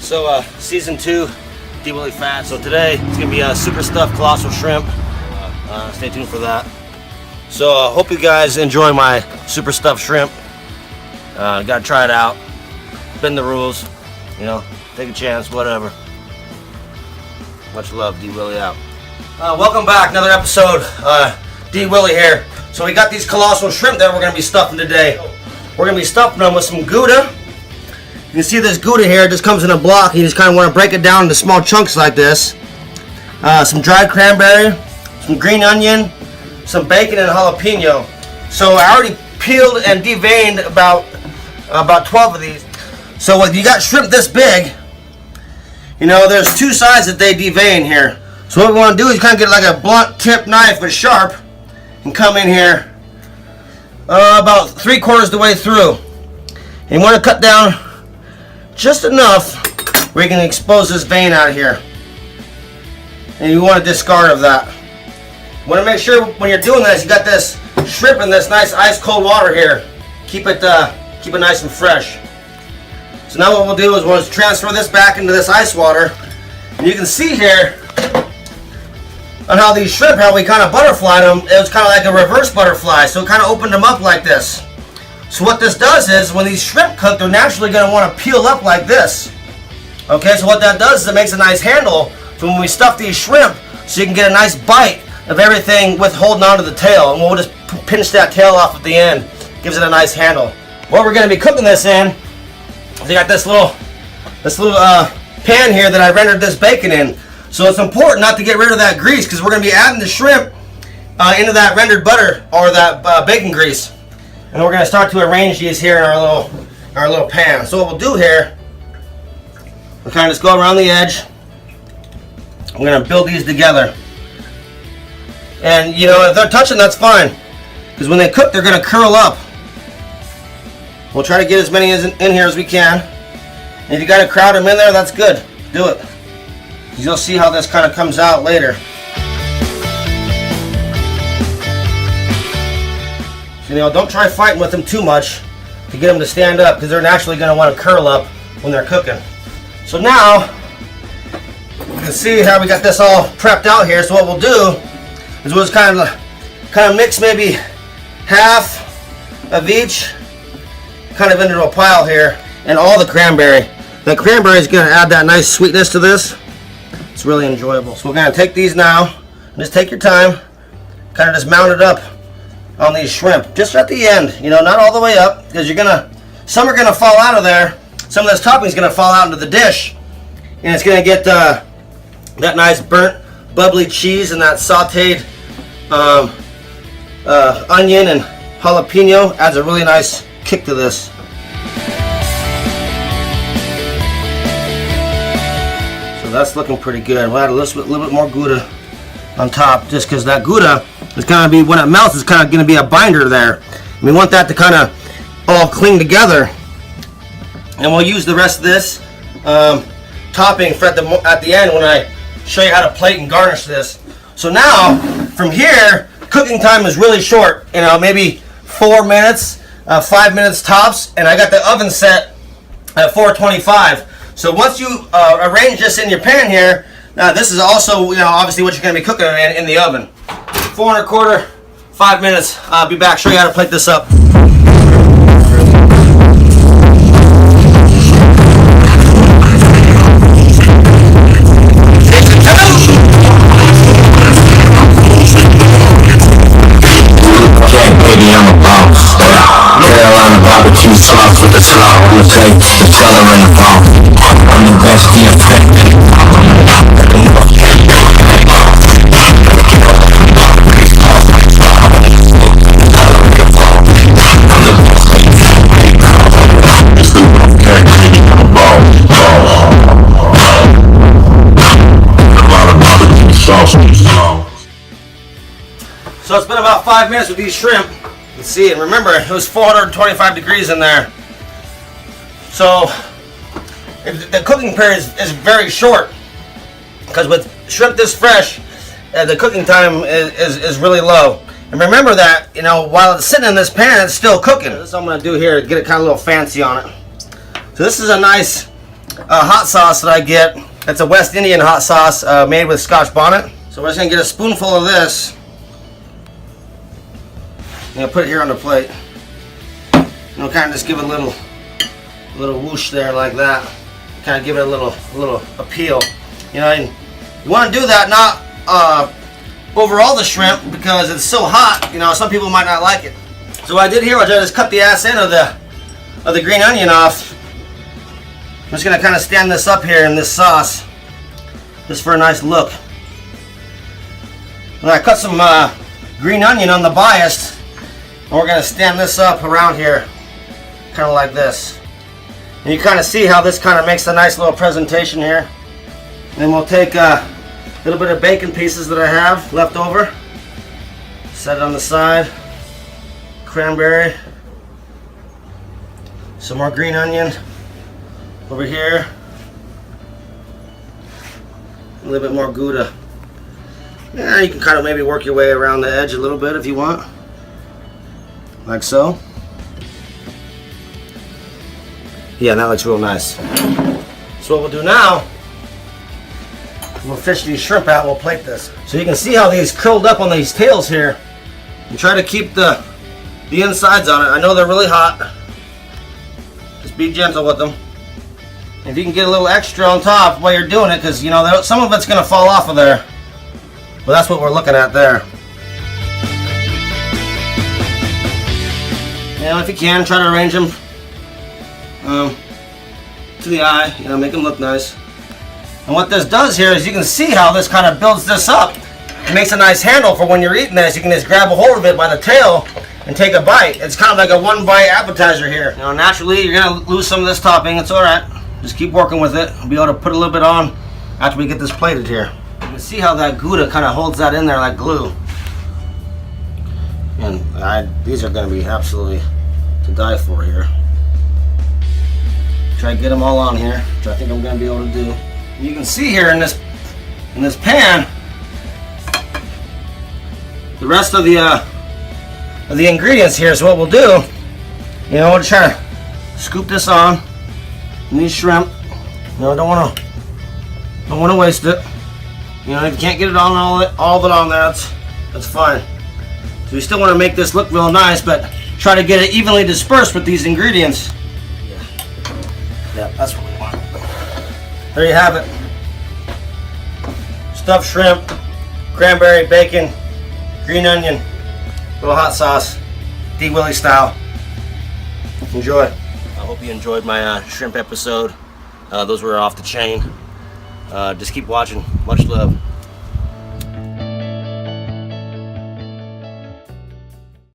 Season 2, Willie Phats. So today it's gonna be a super stuffed colossal shrimp. Stay tuned for that. So hope you guys enjoy my super stuffed shrimp. Gotta try it out. Bend the rules, you know, take a chance, whatever. Much love, Willie out. Welcome back, another episode. Willie here. So we got these colossal shrimp that we're gonna be stuffing today. We're gonna be stuffing them with some Gouda. You can see this Gouda here, it just comes in a block. You just kind of want to break it down into small chunks like this. Some dried cranberry, some green onion, some bacon and jalapeno. So I already peeled and deveined about 12 of these. So when you got shrimp this big, you know, there's two sides that they devein here. So what we want to do is kind of get like a blunt tip knife but sharp and come in here about 3/4 the way through. And you want to cut down just enough where you can expose this vein out of here. And you want to discard of that. You want to make sure when you're doing this, you got this shrimp in this nice ice cold water here. Keep it nice and fresh. So now what we'll do is we'll transfer this back into this ice water. And you can see here on how these shrimp, how we kind of butterflied them, it was kind of like a reverse butterfly. So it kind of opened them up like this. So what this does is, when these shrimp cook, they're naturally going to want to peel up like this. Okay, so what that does is it makes a nice handle for when we stuff these shrimp, so you can get a nice bite of everything with holding onto the tail. And we'll just pinch that tail off at the end. Gives it a nice handle. What we're going to be cooking this in, we got this little pan here that I rendered this bacon in. So it's important not to get rid of that grease, because we're going to be adding the shrimp into that rendered butter or that bacon grease. And we're going to start to arrange these here in our little pan. So what we'll do here, we'll kind of just go around the edge. I'm going to build these together. And you know, if they're touching, that's fine, because when they cook, they're going to curl up. We'll try to get as many in here as we can. And if you got to crowd them in there, that's good. Do it. You'll see how this kind of comes out later. So, you know, don't try fighting with them too much to get them to stand up, because they're naturally going to want to curl up when they're cooking. So now, you can see how we got this all prepped out here. So what we'll do is we'll just kind of mix maybe half of each kind of into a pile here, and all the cranberry. The cranberry is going to add that nice sweetness to this. It's really enjoyable. So we're going to take these now, and just take your time, kind of just mount it up on these shrimp, just at the end, you know, not all the way up, because some are gonna fall out of there. Some of this topping is gonna fall out into the dish, and it's gonna get that nice burnt, bubbly cheese and that sautéed onion and jalapeno adds a really nice kick to this. So that's looking pretty good. We'll add a little bit more Gouda on top, just because that Gouda is going to be, when it melts, it's kind of going to be a binder there. And we want that to kind of all cling together. And we'll use the rest of this topping for at the end when I show you how to plate and garnish this. So now, from here, cooking time is really short. You know, maybe 4 minutes, 5 minutes tops. And I got the oven set at 425. So once you arrange this in your pan here, now this is also, you know, obviously what you're going to be cooking in the oven. 4 1/4, 5 minutes. I'll be back, show you how to plate this up. Baby, I'm a boss. Carolina barbecue sauce with the slaw on the plate, the color in the bone. I'm the best effect. So it's been about 5 minutes with these shrimp. Let's see, and remember, it was 425 degrees in there. So the cooking period is very short, because with shrimp this fresh, the cooking time is really low. And remember that, you know, while it's sitting in this pan, it's still cooking. This is what I'm going to do here, get it kind of a little fancy on it. So this is a nice hot sauce that I get. It's a West Indian hot sauce made with Scotch bonnet. So we're just gonna get a spoonful of this. I'm gonna put it here on the plate. And we'll kind of just give it a little whoosh there like that. Kind of give it a little appeal. You know, and you want to do that not over all the shrimp because it's so hot. You know, some people might not like it. So what I did here was I just cut the ass end of the green onion off. I'm just gonna kind of stand this up here in this sauce, just for a nice look. And I cut some green onion on the bias, and we're gonna stand this up around here, kind of like this. And you kind of see how this kind of makes a nice little presentation here. And then we'll take a little bit of bacon pieces that I have left over, set it on the side, cranberry, some more green onion over here, a little bit more Gouda. Yeah, you can kind of maybe work your way around the edge a little bit if you want, like so. Yeah, that looks real nice. So what we'll do now, we'll fish these shrimp out, we'll plate this. So you can see how these curled up on these tails here, and try to keep the insides on it. I know they're really hot. Just be gentle with them. If you can get a little extra on top while you're doing it, because you know some of it's going to fall off of there. But that's what we're looking at there. You know, if you can, try to arrange them to the eye. You know, make them look nice. And what this does here is you can see how this kind of builds this up. It makes a nice handle for when you're eating this. You can just grab a hold of it by the tail and take a bite. It's kind of like a one bite appetizer here. You know, naturally you're going to lose some of this topping. It's alright. Just keep working with it. We'll be able to put a little bit on after we get this plated here. You can see how that Gouda kind of holds that in there like glue. And these are going to be absolutely to die for here. Try to get them all on here, which I think I'm going to be able to do. You can see here in this pan the rest of the ingredients here. So what we'll do, you know, we'll try to scoop this on. And these shrimp, you know, don't want to waste it. You know, if you can't get it on all of it on there, that's fine. So we still want to make this look real nice, but try to get it evenly dispersed with these ingredients. Yeah, that's what we want. There you have it. Stuffed shrimp, cranberry, bacon, green onion, little hot sauce, D. Willie style. Enjoy. I hope you enjoyed my shrimp episode. Those were off the chain. Just keep watching. Much love.